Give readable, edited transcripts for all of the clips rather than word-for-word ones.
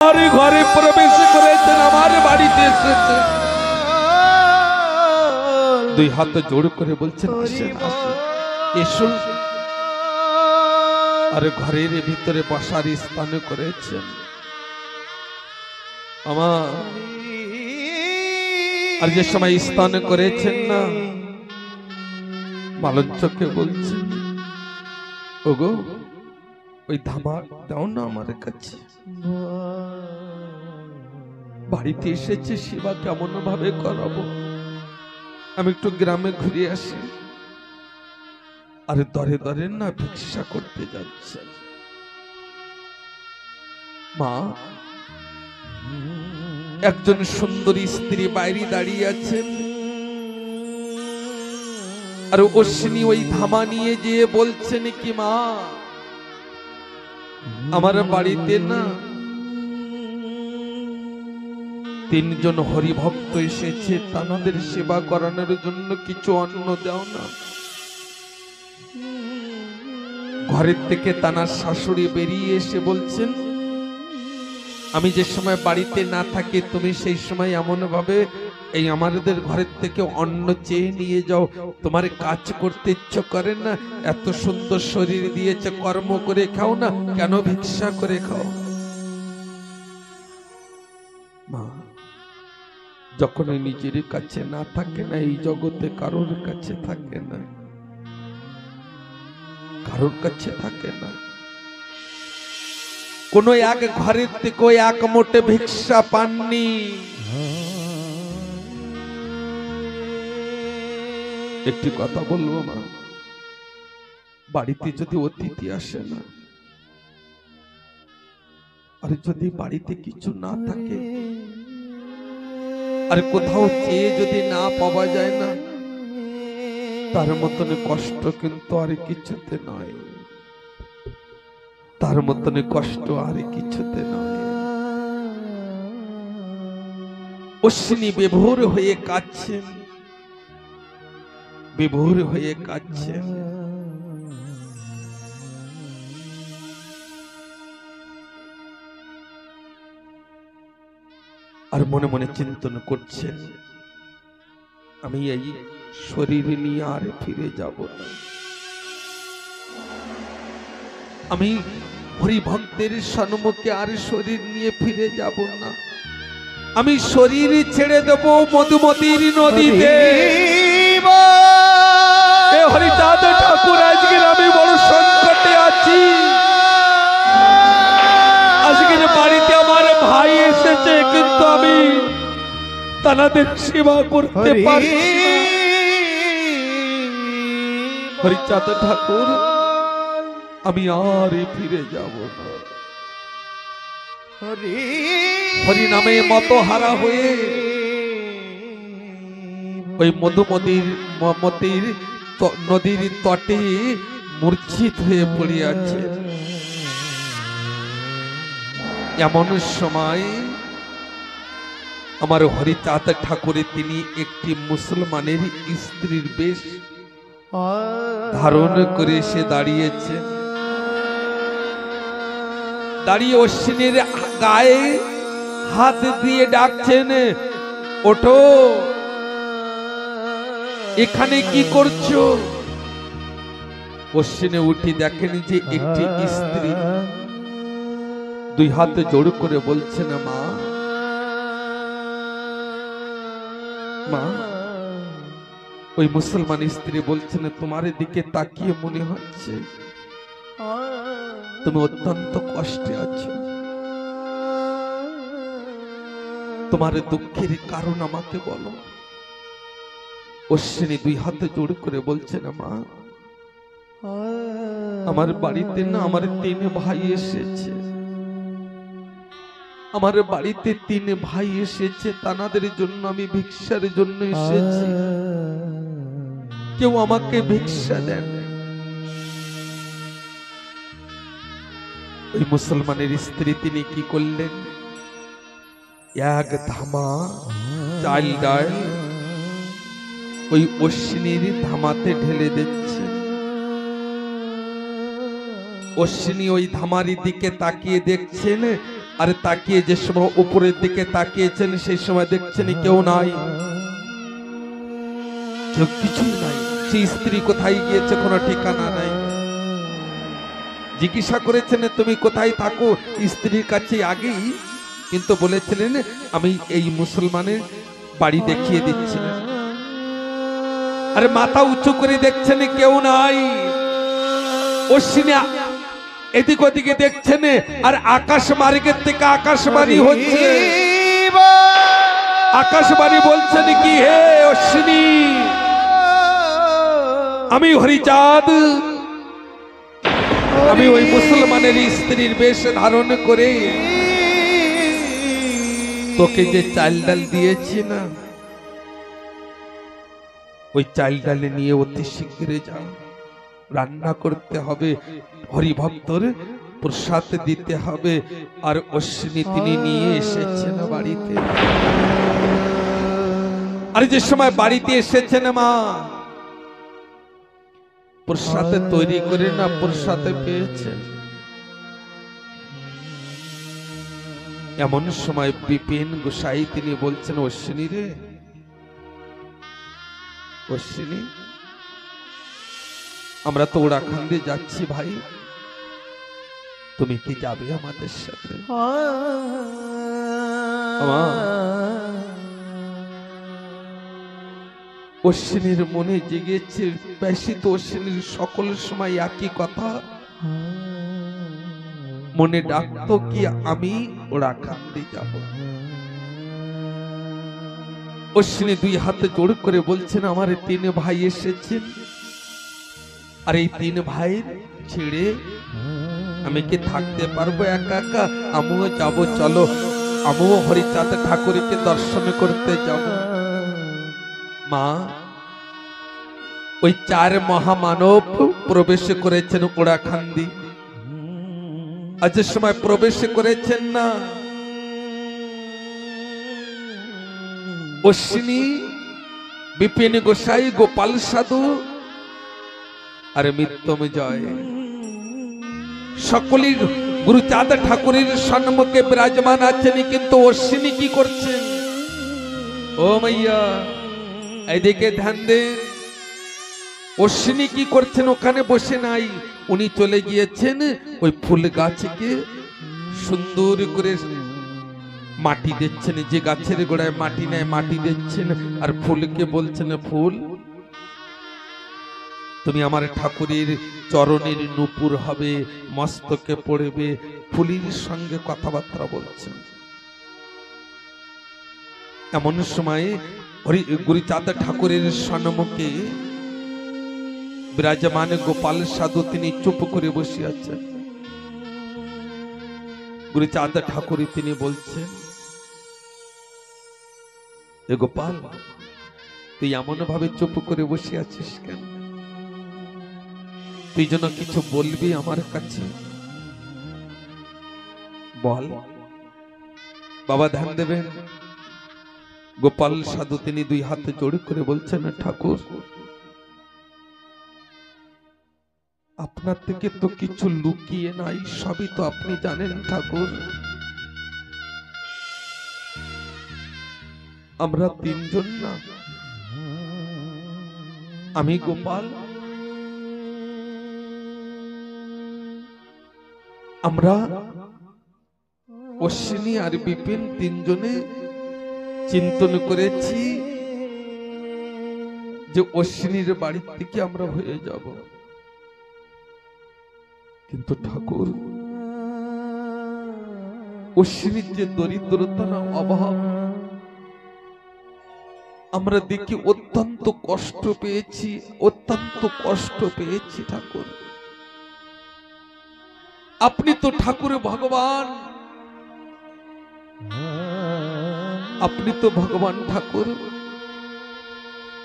ঘরে প্রবেশ করেছেন, আমার বাড়িতে এসেছে, দুই হাত জোড় করে বলছেন আসেন আসেন এসো। আর ঘরের ভিতরে বসার স্থান করেছেন আমার। আর যে সময় স্থান করেছেন না, মালঞ্চকে বলছেন ওগো ওই ধামা দাও না আমার কাছে। বাড়িতে এসেছে সেবা কেমন ভাবে করাবো, আমি একটু গ্রামে ঘুরে আসি। আরে দরে দরে না ভিক্ষা করতে যাচ্ছে। মা, একজন সুন্দরী স্ত্রী বাইরে দাঁড়িয়ে আছেন, আর অশ্বিনী ওই ধামা নিয়ে যেয়ে বলছেন কি মা, আমার বাড়িতে না তিনজন হরিভক্ত এসেছে, তাদের সেবা করানোর জন্য কিছু অন্ন দাও না। ঘরের থেকে তানার শাশুড়ি বেরিয়ে এসে বলছেন আমি যে সময় বাড়িতে না থাকি তুমি সেই সময় এমন ভাবে এই আমাদের ঘরের থেকে অন্ন চেয়ে নিয়ে যাও, তোমার কাজ করতে ইচ্ছে করে না? এত সুন্দর শরীর দিয়েছে, কর্ম করে খাও না, কেন ভিক্ষা করে খাও? মা, যখন নিজের কাছে না থাকে না, এই জগতে কারোর কাছে থাকে না, কারোর কাছে থাকে না। কোন এক ঘরের থেকে এক মোটে ভিক্ষা পাননি। একটি কথা বলবো মা, বাড়িতে যদি অতিথি আসে না, আর যদি বাড়িতে কিছু না থাকে, আর কোথাও চেয়ে যদি না পাওয়া যায় না, তার মতন কষ্ট কিন্তু আর কিছুতে নয়, তার মতন কষ্ট আর কিছুতে নয়। অশ্বিনী বিভোর হয়ে কাঁদছেন, বিভোর হয়ে কাঁদছেন। আর মনে মনে চিন্তন করছেন আমি এই শরীর নিয়ে আর ফিরে যাব না, আমি হরিভক্তের সম্মুখে আর শরীর নিয়ে ফিরে যাব না, আমি শরীর ছেড়ে দেব মধুমতির নদীতে। হরিচাঁদ ঠাকুর, আজকে আমি বড় সংকটে আছি। আজকে যে বাড়িতে আমার ভাই এসেছে, কিন্তু আমি তাদের সেবা করতে পারছি না। হরিচাঁদ ঠাকুর, আমি আর ফিরে যাব না। হরি নামে মত হারা হয়ে ওই মধুমতির নদীর তটে মূর্ছিত হয়ে পড়ে আছে। এমন সময় আমার হরিচাঁদ ঠাকুরের তিনি একটি মুসলমানের স্ত্রীর বেশ ধারণ করে সে দাঁড়িয়েছে। দাঁড়িয়ে অশ্বিনীর গায়ে হাত দিয়ে ডাকছেন, ওঠো, এখানে কি করছো? অশ্বিনী উঠে দেখেন যে একটি স্ত্রী দুই হাত জোড় করে বলছেন মা, মা। ওই মুসলমান স্ত্রী বলছেন তোমার দিকে তাকিয়ে মনে হচ্ছে তুমি অত্যন্ত কষ্টে আছো, তোমার দুঃখের কারণ আমাকে বলো। অশ্বিনী দুই হাতে জোড় করে বলছেন মা, আমার বাড়িতে না আমার 3 ভাই এসেছে, আমার বাড়িতে 3 ভাই এসেছে, তাদের জন্য আমি ভিক্ষার জন্য এসেছি, কেউ আমাকে ভিক্ষা দেন। ওই মুসলমানের স্ত্রী তিনি কি করলেন, এক ধামা চাল ডাল ওই অশ্বিনীর ধামাতে ঢেলে দিচ্ছে। অশ্বিনী ওই ধামারি দিকে তাকিয়ে দেখছেন আরে তাকিয়ে যে সময় উপরের দিকে তাকিয়েছেন সেই সময় দেখছেন কেউ নাই, কেউ কিছুই নাই। সেই স্ত্রী কোথায় গিয়েছে কোনো ঠিকানা নাই। জিজ্ঞাসা করেছেন তুমি কোথায় থাকো, স্ত্রীর কাছে আগেই কিন্তু বলেছিলেন আমি এই মুসলমানের বাড়ি দেখিয়ে দিচ্ছিলেন। আরে মাথা উঁচু করে দেখছেন কেউ নাই। অশ্বিনী এদিক ওদিকে দেখছেন, আর আকাশ মার্গের থেকে আকাশবাণী হচ্ছে। আকাশবাণী বলছেন কি, হে অশ্বিনী, আমি হরিচাঁদ, আমি ওই মুসলমানের স্ত্রীর বেশ ধারণ করে তোকে যে চাল ডাল দিয়েছি না, ওই চাল ডালে নিয়ে অতি শীঘ্রে যা, রান্না করতে হবে, হরিভক্তর প্রসাদ দিতে হবে। আর অশ্বিনী তিনি নিয়ে এসেছেন বাড়িতে। আর যে সময় বাড়িতে এসেছেন মা, প্রসাদে তৈরি করে না প্রসাদে পেয়েছেন। এমন সময় বিপিন গোসাই তিনি বলছেন, অশ্বিনী রে, অশ্বিনী, আমরা তো ওড়াখান্দি যাচ্ছি ভাই, তুমি কি যাবে আমাদের সাথে? অশ্বিনীর মনে জেগেছে, বেশি তো অশ্বিনীর সকল সময় একই কথা মনে ডাকতো কি, আমি ওড়াখান্দি যাব। অশ্বিনী দুই হাতে জোড় করে বলছেন, আমার তিন ভাই এসেছেন, আর এই তিন ভাই ছেড়ে আমি কি থাকতে পারবো একা একা? আমিও যাব, চলো, আমিও হরিচাঁদ ঠাকুরকে দর্শন করতে যাব। মা, ওই চার মহামানব প্রবেশ করেছেন ওড়াখান্দি। আজ সময় প্রবেশ করেছেন না, অশ্বিনী, বিপিন গোসাই, গোপাল সাধু আর মৃত্যুঞ্জয় সকলেই গুরুচাঁদ ঠাকুরের সম্মুখে বিরাজমান আছেন। কিন্তু অশ্বিনী কি করছেন? ও মাইয়া, এদিকে ধ্যান দেন। অশ্বিনী কি করছেন? ওখানে বসে নাই, উনি চলে গিয়েছেন ওই ফুল গাছকে সুন্দর করে মাটি দিচ্ছেন। যে গাছের গোড়ায় মাটি নেয় মাটি দিচ্ছেন, আর ফুলকে বলছেন, ফুল, তুমি আমার ঠাকুরের চরণের নূপুর হবে, মস্তকে পড়বে। ফুলের সঙ্গে কথাবার্তা বলছেন। এমন সময় গুরুচাঁদ ঠাকুরের সম্মুখে বিরাজমান গোপাল সাধু তিনি চুপ করে বসে আছেন। গুরুচাঁদ ঠাকুর তিনি বলছেন, এ গোপাল, তুই এমন ভাবে চুপ করে বসে আছিস কেন? তুই যেন কিছু বলবি আমার কাছে, বল। বাবা ধ্যান দেবেন। গোপাল সাধু তিনি দুই হাতে জোড় করে বলছেন, ঠাকুর, আপনার থেকে তো কিছু লুকিয়ে নাই, সবই তো আপনি জানেন ঠাকুর। আমরা তিনজন না, আমি গোপাল, আমরা অশ্বিনী আর বিপিন তিনজনে চিন্তন করেছি যে অশ্বিনীর বাড়ির থেকে আমরা হয়ে যাব। কিন্তু ঠাকুর, অশ্বিনীর যে দরিদ্রতা না, অভাব, আমরা দেখি অত্যন্ত কষ্ট পেয়েছি, অত্যন্ত কষ্ট পেয়েছি ঠাকুর। আপনি তো ঠাকুর ভগবান, আপনি তো ভগবান ঠাকুর,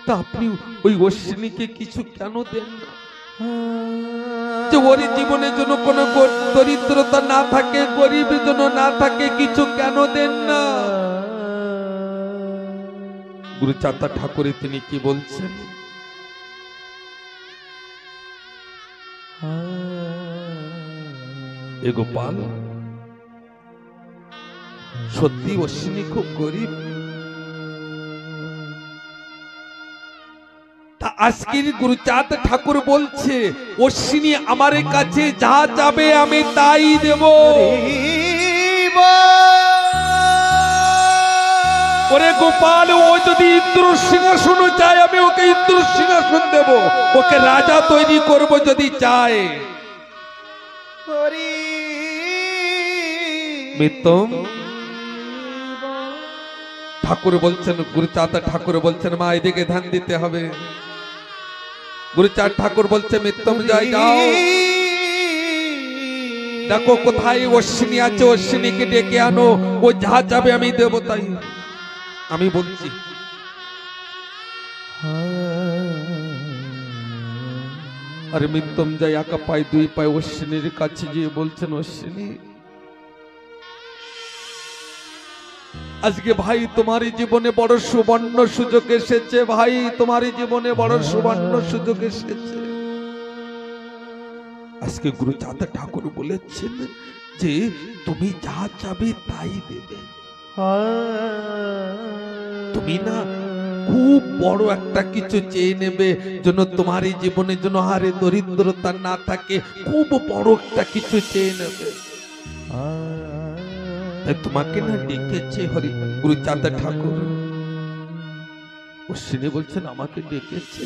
তা আপনি ওই অশ্বিনীকে কিছু কেন দেন না? যে ওর জীবনের জন্য কোনো দরিদ্রতা না থাকে, গরিব যেন না থাকে, কিছু কেন দেন না? গুরুচাঁদ ঠাকুর তিনি কি বলছেন? এ গোপাল, সত্যি অশ্বিনী খুব গরিব। তা আজকের গুরুচাঁদ ঠাকুর বলছে অশ্বিনী আমার কাছে যা যাবে আমি তাই দেব। ওরে গোপাল, ও যদি ইন্দ্র সিংহাসন চায় আমি ওকে ইন্দ্র সিংহাসন দেব, ওকে রাজা তৈরি করব যদি চায়। মিত্তম ঠাকুর বলছেন, গুরুচাঁদ ঠাকুর বলছেন মা এদিকে ধ্যান দিতে হবে। গুরুচাঁদ ঠাকুর বলছে মিত্তম যাই, যাও দেখো কোথায় অশ্বিনী আছে, অশ্বিনীকে ডেকে আনো, ও যা যাবে আমি দেব তাই। আমি বলছি আরে মিত্তম যাই একা পায় দুই পায় অশ্বিনীর কাছে গিয়ে বলছেন অশ্বিনী আজকে ভাই তোমার জীবনে বড় সুবর্ণ সুযোগ এসেছে, ভাই তোমার জীবনে বড় সুবর্ণ সুযোগ এসেছে। আজকে গুরুচাঁদ ঠাকুর বলেছেন যে তুমি যা চাবে তাই দেবে। তুমি না খুব বড় একটা কিছু চেয়ে নেবে যেন তোমার এই জীবনে যেন হারে দরিদ্রতা না থাকে, খুব বড় একটা কিছু চেয়ে নেবে। তোমাকে না ডেকেছে হরি গুরুচাঁদ ঠাকুর। অশ্বিনী বলছেন আমাকে ডেকেছে,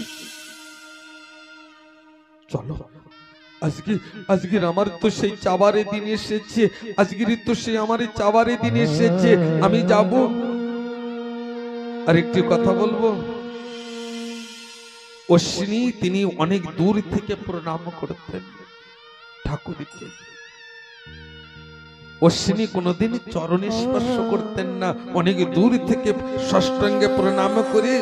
চলো আজকের আমার তো সেই চাবারে দিন এসেছে, আজকের তো সেই আমার চাবারে দিন এসেছে, আমি যাব। আর একটি কথা বলবো, অশ্বিনী তিনি অনেক দূর থেকে প্রণাম করতেন ঠাকুরকে। অশ্বিনী কোনদিন চরণে স্পর্শ করতেন না, অনেক দূর থেকে ষষ্ঠাঙ্গে প্রণাম করে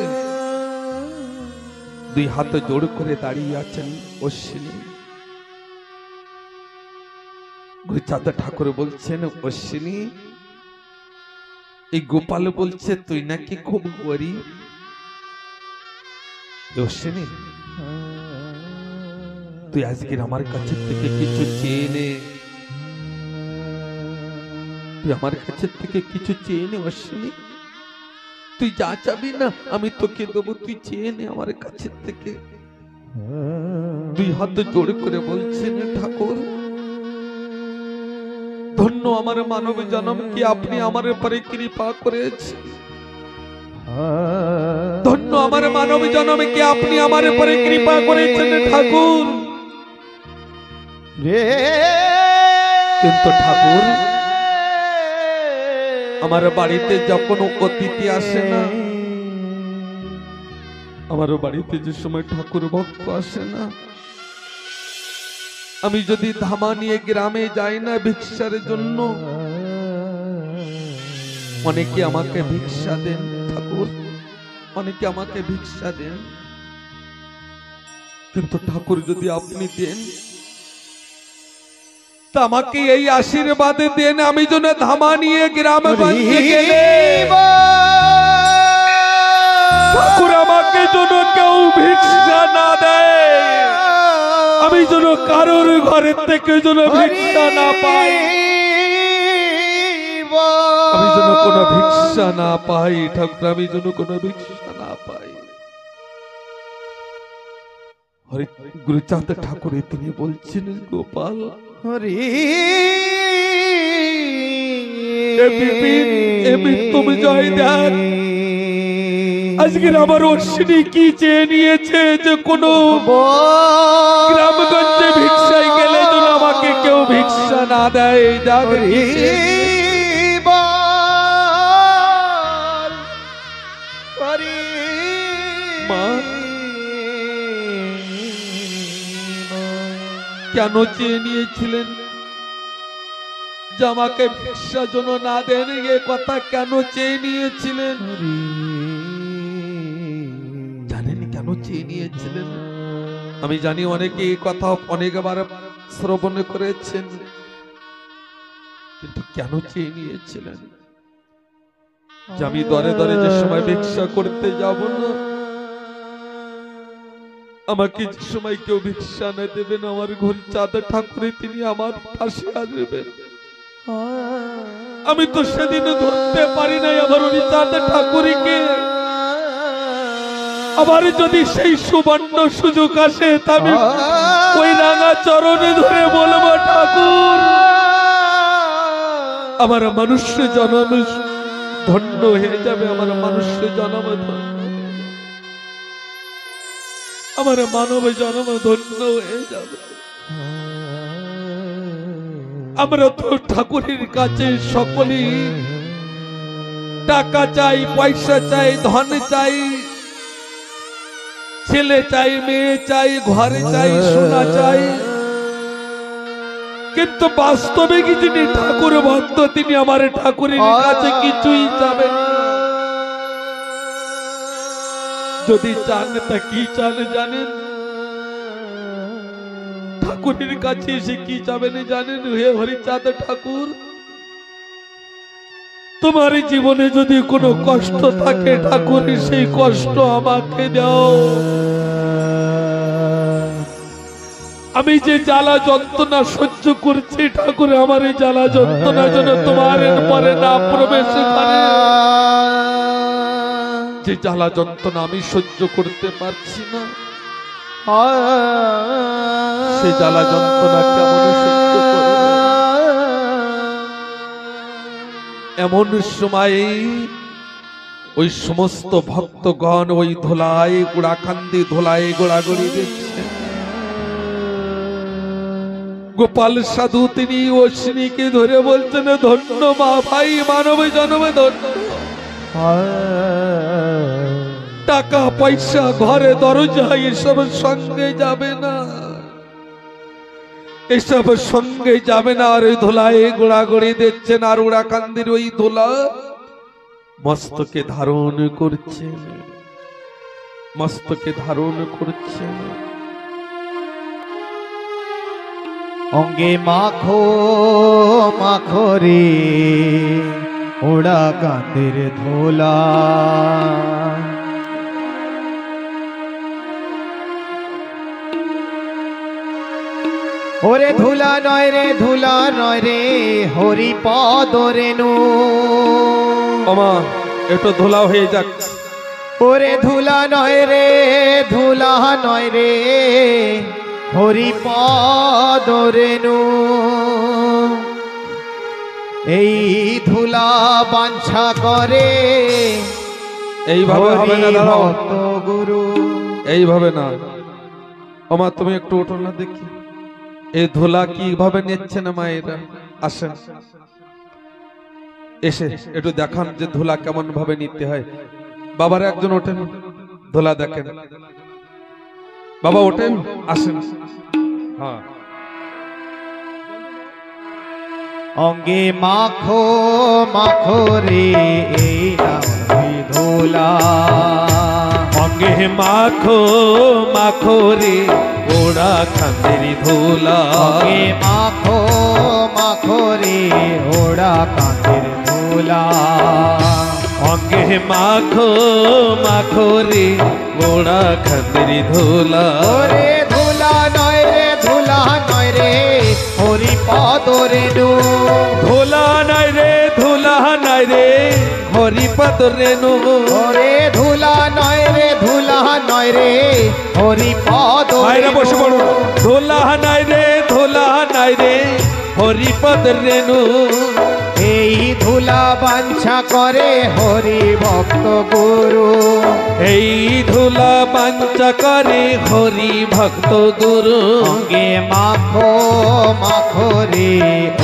দুই হাত জোড় করে দাঁড়িয়ে আছেন অশ্বিনী। গুরুচাঁদ ঠাকুর বলছেন অশ্বিনী এই গোপাল বলছে তুই নাকি খুব গরিব। অশ্বিনী তুই আজকের আমার কাছে থেকে কিছু চেয়ে নে, তুই আমার কাছে থেকে কিছু চেয়ে নে অশ্বিনী, তুই যা চাবি না আমি তোকে দেবো, তুই চেয়ে নে আমার কাছে থেকে। দুই হাত জোড় করে বলছেন ঠাকুর ধন্য আমার মানব জন্মকে আপনি আমার উপরে কৃপা করেছেন, ধন্য আমার মানব জন্মকে আপনি আমার উপরে কৃপা করেছেন ঠাকুর। কিন্তু ঠাকুর আমার বাড়িতে যখন অতিথি আসে না, আমার বাড়িতে যে সময় ঠাকুর ভক্ত আসে না, আমি যদি ধামা নিয়ে গ্রামে যাই না ভিক্ষার জন্য, অনেকে আমাকে ভিক্ষা দেন ঠাকুর, অনেকে আমাকে ভিক্ষা দেন। কিন্তু ঠাকুর যদি আপনি দেন তা আমাকে এই আশীর্বাদে দেন, আমি যেন ধামা নিয়ে গ্রামে গেলে ঠাকুর আমাকে যেন কেউ ভিক্ষা না দেয়, আমি যেন কারোর ঘরের থেকে যেন ভিক্ষা না পাই, আমি যেন কোনো ভিক্ষা না পাই ঠাকুর, আমি যেন কোনো ভিক্ষা না পাই। হরে গুরুচাঁদ ঠাকুর তিনি বলছেন গোপাল হরে তুমি জয় দেন। আজকের আমার অশ্বিনী কি চেয়ে নিয়েছে যে কোন গ্রামগঞ্জে ভিক্ষায় গেলে যেন আমাকে কেউ ভিক্ষা না দেয়। মা কেন চেয়ে নিয়েছিলেন যে আমাকে ভিক্ষা যেন না দেন, এ কথা কেন চেয়ে নিয়েছিলেন? জানেন কেন চেয়ে নিয়েছিলেন? আমি জানি অনেকে এই কথা অনেকবার শ্রবণ করেছেন, কিন্তু কেন চেয়ে নিয়েছিলেন? যে আমি দরে দরে যে সময় ভিক্ষা করতে যাব না, আমাকে যে সময় কেউ ভিক্ষা না দেবেন, আমার গুরুচাঁদ ঠাকুরে তিনি আমার পাশে আসবেন, আমি তো সেদিন ধরতে পারি নাই আমার হরিচাঁদ ঠাকুরকে। আবার যদি সেই সুবর্ণ সুযোগ আসে তবে ওই রাঙা চরণে ধরে বলবো, ঠাকুর আমার মনুষ্য জন্ম ধন্য হয়ে যাবে, আমার মনুষ্য জন্ম ধন্য, আমার মানব জন্ম ধন্য হয়ে যাবে। আমরা তো ঠাকুরের কাছে সকলেই টাকা চাই, পয়সা চাই, ধন চাই, ছেলে চাই, মেয়ে চাই, ঘরে চাই, সোনা চাই, কিন্তু বাস্তবে কি যিনি ঠাকুর ভক্ত তিনি আমার ঠাকুরের কাছে কিছুই চাবেন। যদি চান তা কি চান জানেন? ঠাকুরের কাছে এসে কি চাবেন জানেন? হে হরিচাঁদ ঠাকুর, তোমার জীবনে যদি কোনো কষ্ট থাকে ঠাকুর সেই কষ্ট আমাকে দাও। আমি যে জ্বালা যন্ত্রণা সহ্য করছি ঠাকুর, আমার এই জ্বালা যন্ত্রণা যেন তোমার পরে না প্রবেশ করে। যে জ্বালা যন্ত্রণা আমি সহ্য করতে পারছি না, সেই জ্বালা যন্ত্রণা কেমন সহ্য করবে? এমন সময় ওই সমস্ত ভক্তগণ ওই ধোলায় গোড়াকান্দি ধোলায় গোড়াগড়ি দিচ্ছে। গোপাল সাধু তিনি অশ্বিনীকে ধরে বলছেন, ধন্য মা ভাই, মানব জন্ম ধন্য। টাকা পয়সা ঘরে দরজা এসব সঙ্গে যাবে না, এসব সঙ্গে যাবে না। আর ওই ধোলায় গোড়াগড়ি দিচ্ছেন, আর উড়াকান্দির ওই ধোলা মস্তকে ধারণ করছেন, মস্তকে ধারণ করছেন। অঙ্গে মাখো মাখো রে উড়াকান্দির ধোলা, ওরে ধুলা নয় রে, ধুলা নয় রে, হরিপদ রেণু। ওমা একটু ধোলা হয়ে যাক। ওরে ধুলা নয় রে, ধুলা নয় রে, হরিপদ রেণু। এই ধুলা বাঞ্ছা করে, এইভাবে হবে না, দাঁড়াও গুরু, এইভাবে না। ওমা তুমি একটু ওঠো না দেখি, এই ধুলা কিভাবে নিচ্ছে না মায়েরা। আসেন এসে একটু দেখান যে ধুলা কেমন ভাবে নিতে হয়। বাবারা একজন ওঠেন, ধুলা দেখেন। বাবা ওঠেন, আসেন। হ্যাঁ, অঙ্গে মাখো মাখো রে এই নামে ধুলা, অঙ্গে মাখো মাখো রে উড়াকান্দির ধুলা। অঙ্গে মাখো মাখো রে উড়াকান্দির ধুলা, অঙ্গে মাখো মাখো রে উড়াকান্দির ধুলা। ওরে ধুলা নয় রে, ধুলা নয় রে, হরিপদ রেণু। ধুলা নাই রে, ধুলা নাই রে, হরিপদ রেণু। ওরে ধুলা নয় রে, ধুলা নয় রে, হরিপদ মায়েরা বসে পড়ো। ধুলা নাই রে, ধুলা নাই রে, হরিপদ রেণু। এই ধুলা বাঞ্ছা করে হরি ভক্ত গুরু, এই ধুলা বাঞ্ছা করে হরি ভক্ত গুরু। অঙ্গে মাখো মাখো রে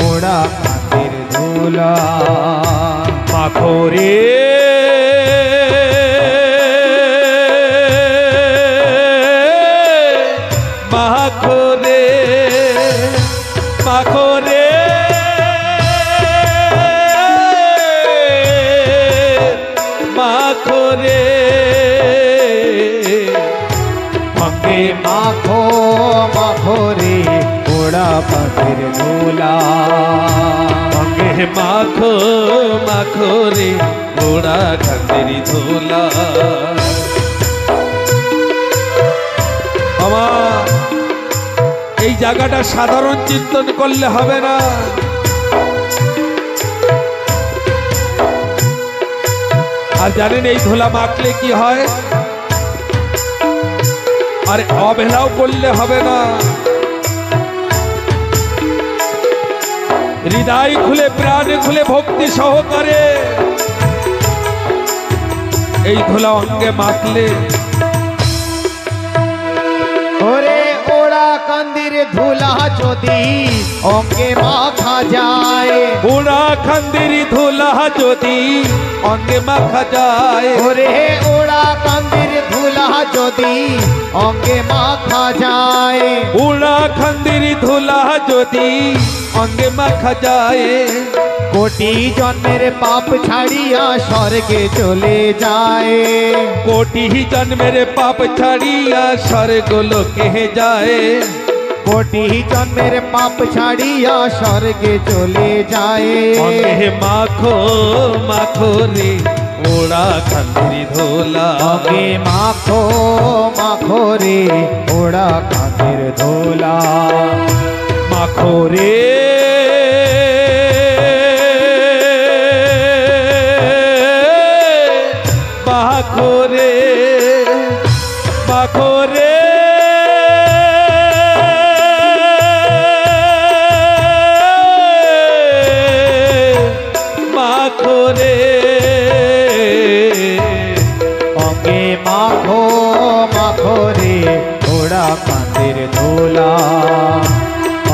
উড়াকান্দির ধুলা, মাখো রে মাখো রে মাখো রে মাখো রে। অঙ্গে মাখো মাখো রে উড়াকান্দির ধুলা, অঙ্গে মাখো মাখো রে উড়াকান্দির ধুলা। আমার এই জায়গাটা সাধারণ চিন্তন করলে হবে না। আর জানেন এই ধুলা মাখলে কি হয়? আর অবহেলাও করলে হবে না, হৃদয় খুলে প্রাণ খুলে ভক্তি সহকারে এই ধুলা অঙ্গে মাখলে। ওরে ওড়া কান্দির ধুলা যদি অঙ্গে মাখা যায়, ওড়া কান্দির ধুলা যদি অঙ্গে মাখা যায়, ওরে ওড়া কান্দির ধুলা যদি অঙ্গে মাখা যায়, ওড়া কান্দির ধুলা যদি অঙ্গে মাখা যায়, কোটি জন্মের পাপ ছাড়িয়া স্বর্গে চলে যায়, কোটি জন্মের পাপ ছাড়িয়া স্বর্গ লোকে যায়, কোটি জন্মের পাপ ছাড়িয়া স্বর্গে চলে যায়। অঙ্গে মাখো মাখো রে ওড়া কান্দির ধুলা, অঙ্গে মাখো মাখো রে ওড়া কান্দির ধুলা, মাখো রে মাখো রে মাখো রে মাখো রে। অঙ্গে মাখো মাখো রে ওড়া কান্দির ধুলা,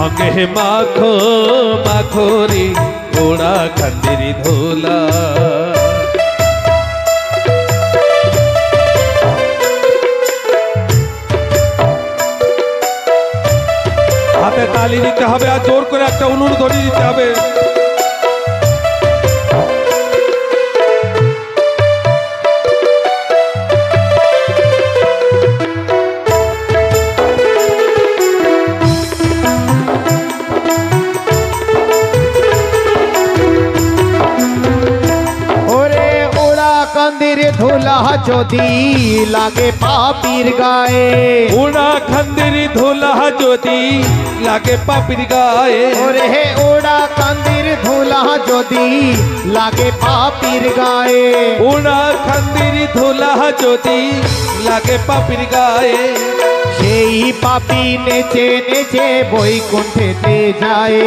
অঙ্গে মাখো মাখো রে ওড়া কান্দির ধুলা। হাতে তালি দিতে হবে আর জোর করে একটা উনুন ধরে দিতে হবে। ওরে ওড়া কান্দির ধুলা যদি লাগে পাপির গায়ে, ওড়া কান্দির ধুলা যদি লাগে পাপির গায়ে, ওরে ওড়া কান্দির ধুলা যদি লাগে পাপির গায়ে, ওড়া কান্দির ধুলা যদি লাগে পাপির গায়ে, সেই পাপি নেচে নেচে বৈকুণ্ঠেতে যায়,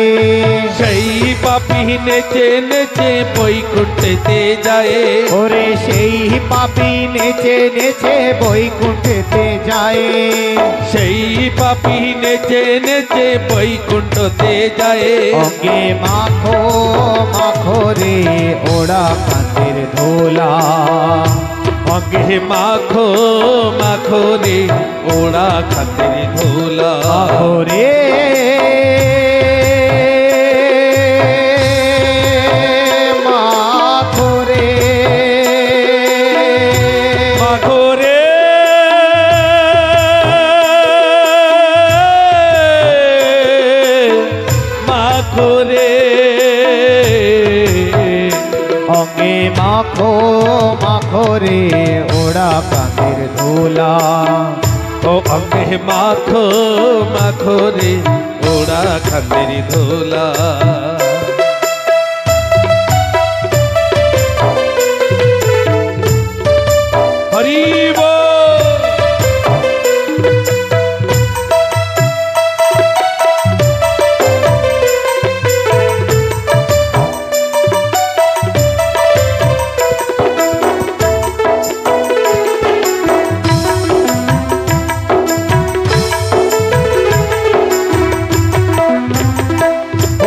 সেই পাপি নেচে নেচে বৈকুণ্ঠেতে যায়, ওরে সেই পাপি নেচে নেচে বৈকুণ্ঠেতে যায়, সেই পাপি নেচে নেচে বৈকুণ্ঠতে যায়। অঙ্গে মাখো মাখো রে ওড়া কান্দির ধুলা, অঙ্গে মাখো মাখো রে ওড়া কান্দির ধুলা, ওরে মাখো রে মাখো রে মাখো রে। অঙ্গে মাখো মাখো রে ওড়া কান্দির ধুলা, ও অঙ্গে মাখো মাখো রে ওড়া কান্দির ধুলা। হরি বল।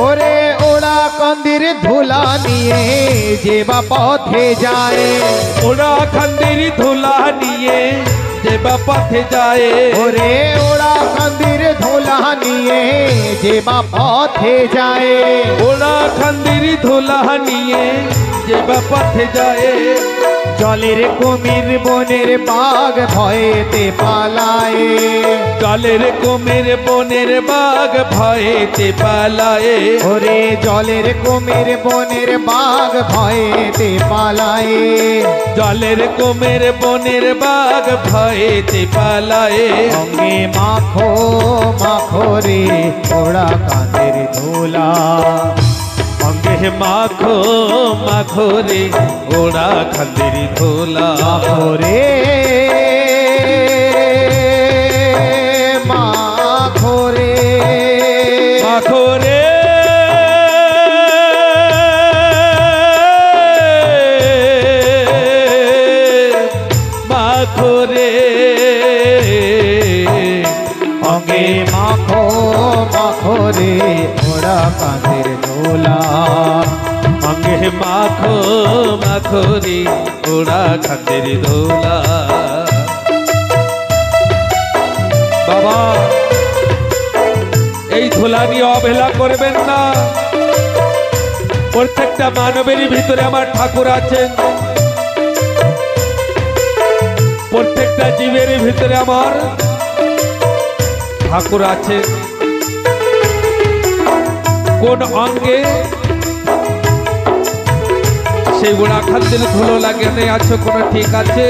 ওরে ওড়া কান্দির ধুলা নিয়ে যে বা পথে যায়, ওড়া কান্দির ধুলা নিয়ে যে বা পথে যায়, ওরে ওড়া কান্দির ধুলা নিয়ে যে বা পথে যায়, ওড়া কান্দির ধুলা নিয়ে যে বা পথে যায়, জলের কুমির বনের বাঘ ভয়েতে পালায়, জলের কুমির বনের বাঘ ভয়েতে পালায়, ওরে জলের কুমির বনের বাঘ ভয়েতে পালায়, জলের কুমির বনের বাঘ ভয়েতে পালায়। অঙ্গে মাখো মাখো রে ওড়া কান্দির ধুলা, অঙ্গে অঙ্গে মাখো মাখো রে ওরা খান্দের ধোলা ওরে মাখো রে মাখো রে মাখো রে অঙ্গে মাখো মাখো রে ওরা কাঁধের দোলা অঙ্গে মাখো মাখো রে ওরা খান্দের ধোলা বাবা এই ধোলা নিয়ে অবহেলা করবেন না। প্রত্যেকটা মানবেরই ভিতরে আমার ঠাকুর আছেন, প্রত্যেকটা জীবের ভিতরে আমার ঠাকুর আছে। কোন অঙ্গে সেই গোড়া খাদ্যের ধুলো লাগানো আছে কোনো ঠিক আছে?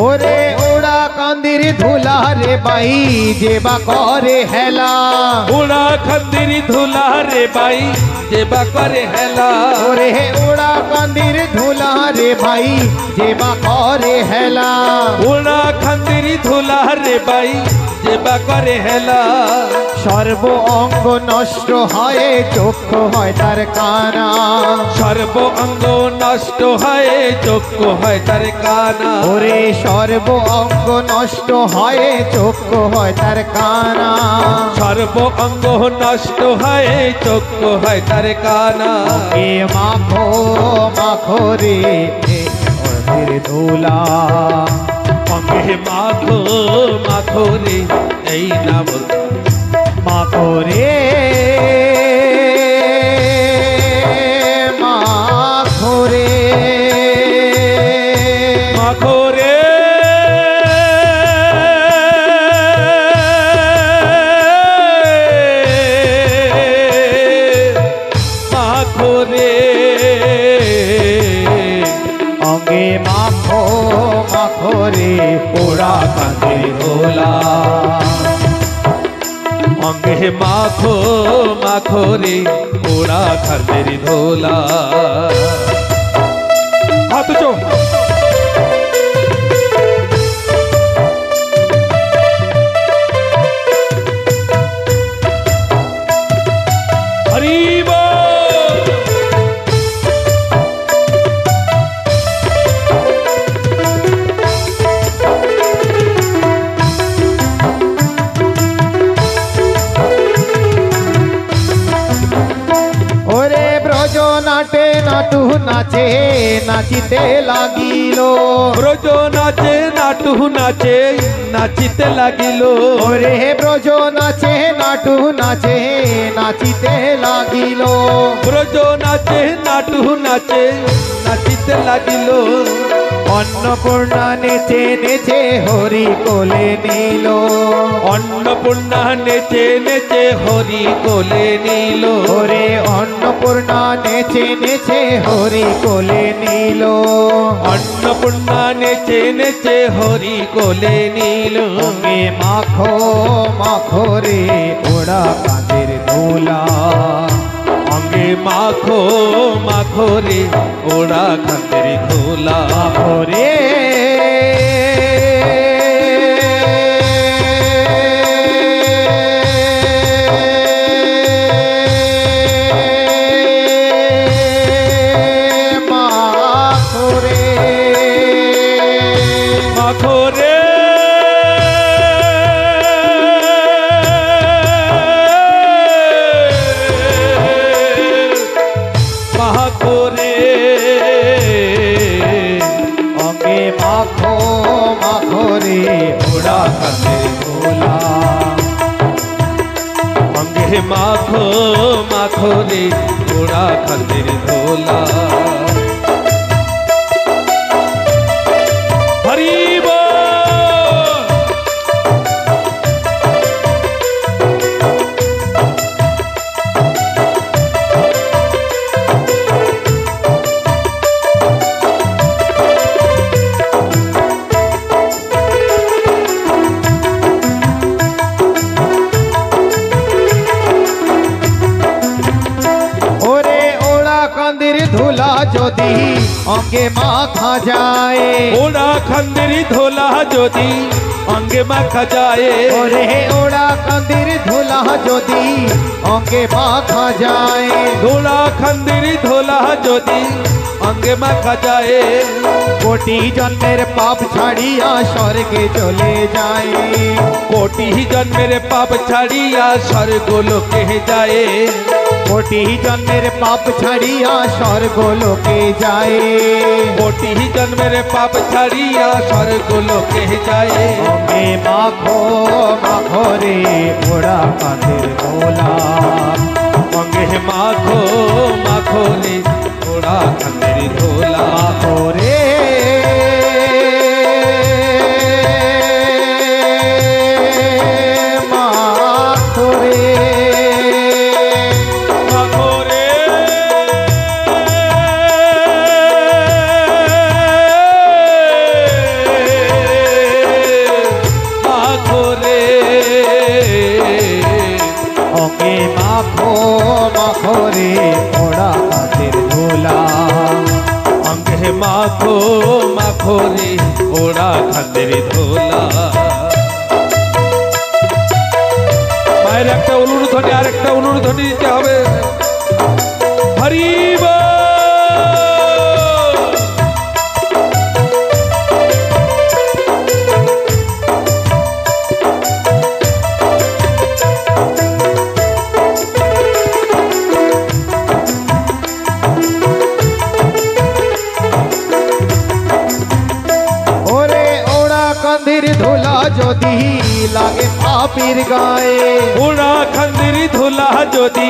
ওরে ওরা কান্দির ধুলা রে বাই যে বা করে হেলা গোড়া খাদ্যের ধুলা রে বাই যে বা করে হেলা ওরে ওরা কান্দির ধুলা রে ভাই যে বা করে হেলা গোড়া খাদ্যের ধুলা রে বাই যে বা করে হেলা সর্ব অঙ্গ নষ্ট হয় চক্ষু হয় তার কানা সর্ব অঙ্গ নষ্ট হয় চক্ষু হয় তার কানা ওরে সর্ব অঙ্গ নষ্ট হয় চক্ষু হয় তার কানা সর্ব অঙ্গ নষ্ট হয় চক্ষু হয় তার কানা এ মাখো মাখো রে ওদের ধুলা অঙ্গে মাখো মাখো রে এই না বল মাখো রে মাখো রে মাখো রে মাখো রে অঙ্গে মাখো মাখো রে ওরা কাঁধে ধোলা অঙ্গে মাখো মাখো রে ওরা খান্দের ধোলা হাত চো হরি বল। ওরে ব্রজ নাটে নাটু নাচে নাচিতে লাগিল ব্রজ নাচে নাটু নাচে নাচিতে লাগিল ওরে ব্রজ নাচে নাটু নাচে নাচিতে লাগিল ব্রজ নাচে নাটু নাচে নাচিতে লাগিল অন্নপূর্ণা নেচে নেচে হরি কোলে নিল অন্নপূর্ণা নেচে নেচে হরি কোলে নিল ওরে অন্নপূর্ণা নেচে নেচে হরি কোলে নিল অন্নপূর্ণা নেচে নেচে হরি কোলে নিল অঙ্গে মাখো মাখো রে ওরা কাঁধের ধুলা অঙ্গে মাখো মাখো রে ওরা খান্দের ধোলা মাখো রে মাখো রে মাখো রে মাখো রে অঙ্গে মাখো মাখো রে ওরা কাঁধের ধুলা অঙ্গে মাখো মাখো রে ওরা খান্দের ধোলা হরি বল। কান্দির ধুলা যদি অঙ্গে মাখা যায় ওরা খান্দের ধোলা যদি অঙ্গে মাখা যায় ওরে ওরা কান্দির ধুলা যদি অঙ্গে মাখা যায় ওরা খান্দের ধোলা যদি অঙ্গে মাখা যায় কোটি জন্মের পাপ ছাড়িয়া স্বর্গে চলে যায় কোটি জন্মের পাপ ছাড়িয়া স্বর্গ লোকে যায় কোটি জন্মের পাপ ছাড়িয়া স্বর্গ লোকে যায় কোটি জন্মের পাপ ছাড়িয়া স্বর্গ লোকে যায় অঙ্গে মাখো মাখো রে ওরা কাঁধের ধোলা অঙ্গে মাখো মাখো রে ওরা খান্দের ধোলা মাখো রে মাখো রে মাখো রে মাখো রে অঙ্গে মাখো মাখো রে ওরা কাঁধের ধোলা অঙ্গে মাখো মাখো রে ওরা খান্দের ধোলা মায়ের একটা অনুরোধনী আর একটা অনুরোধনী দিতে হবে হরিব ওরে ওরা কাঁধের ধুলা যদি লাগে পাপির গায়ে ওরা খান্দের ধোলা যদি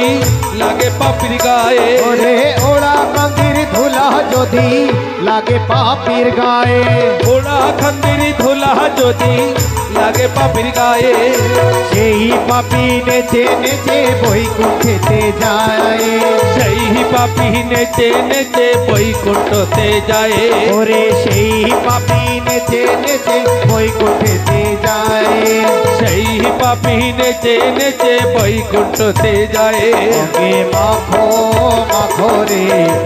লাগে পাপির গায়ে ওরে ওরা কাঁধের ধুলা যদি লাগে পাপির গায়ে ওরা খান্দের ধোলা যদি লাগে পাপির গায়ে সেই পাপি নেচে নেচে বৈকুণ্ঠেতে যায় সেই পাপি নেচে নেচে বৈকুণ্ঠতে যায় ওরে সেই পাপি নেচে নেচে বৈকুণ্ঠেতে যায় সেই পাপি নেচে নেচে বৈকুণ্ঠতে যায় অঙ্গে মাখো মাখো রে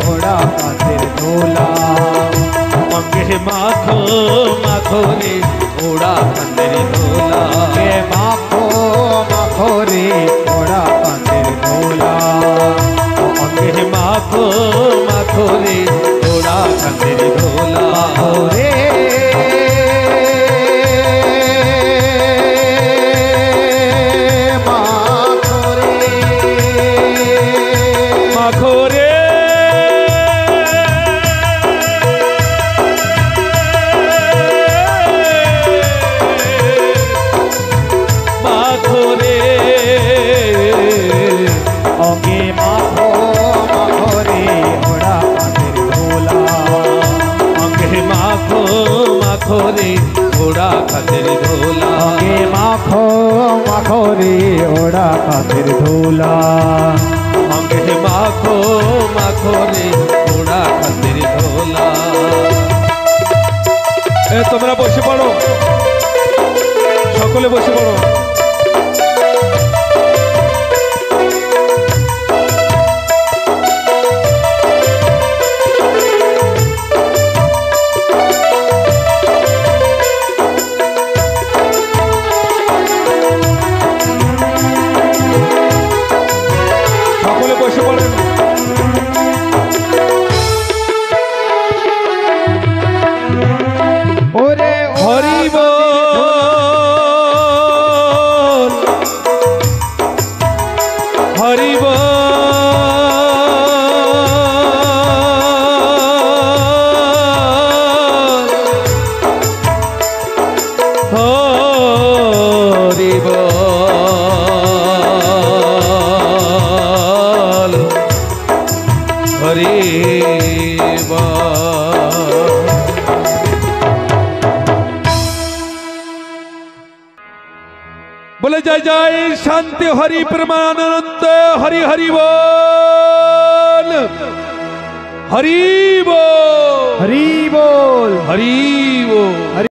ওরা কাঁধের ধুলা অঙ্গে মাখো মাখো রে ওরা খান্দের ধোলা অঙ্গে মাখো মাখো রে ওরা কাঁধের ধুলা অঙ্গে মাখো মাখো রে ওরা খান্দের ধোলা ওরে মাখো রে মাখো রে মাখো রে অঙ্গে মাখো মাখো রে ওরা কাঁধের ধুলা অঙ্গে মাখো মাখো রে ওরা খান্দের ধোলা অঙ্গে মাখো মাখো রে ওরা কাঁধের ধুলা অঙ্গে মাখো মাখো রে ওরা খান্দের ধোলা তোমরা বসে পড়ো সকলে বসে পড়ো সকলে বসে পড়েন ওরে হরি বল হরি বল হরি বল হরি বল बोले जय जय शांति हरि परमानंद हरि हरि बोल हरि बोल हरि बोल हरि बोल।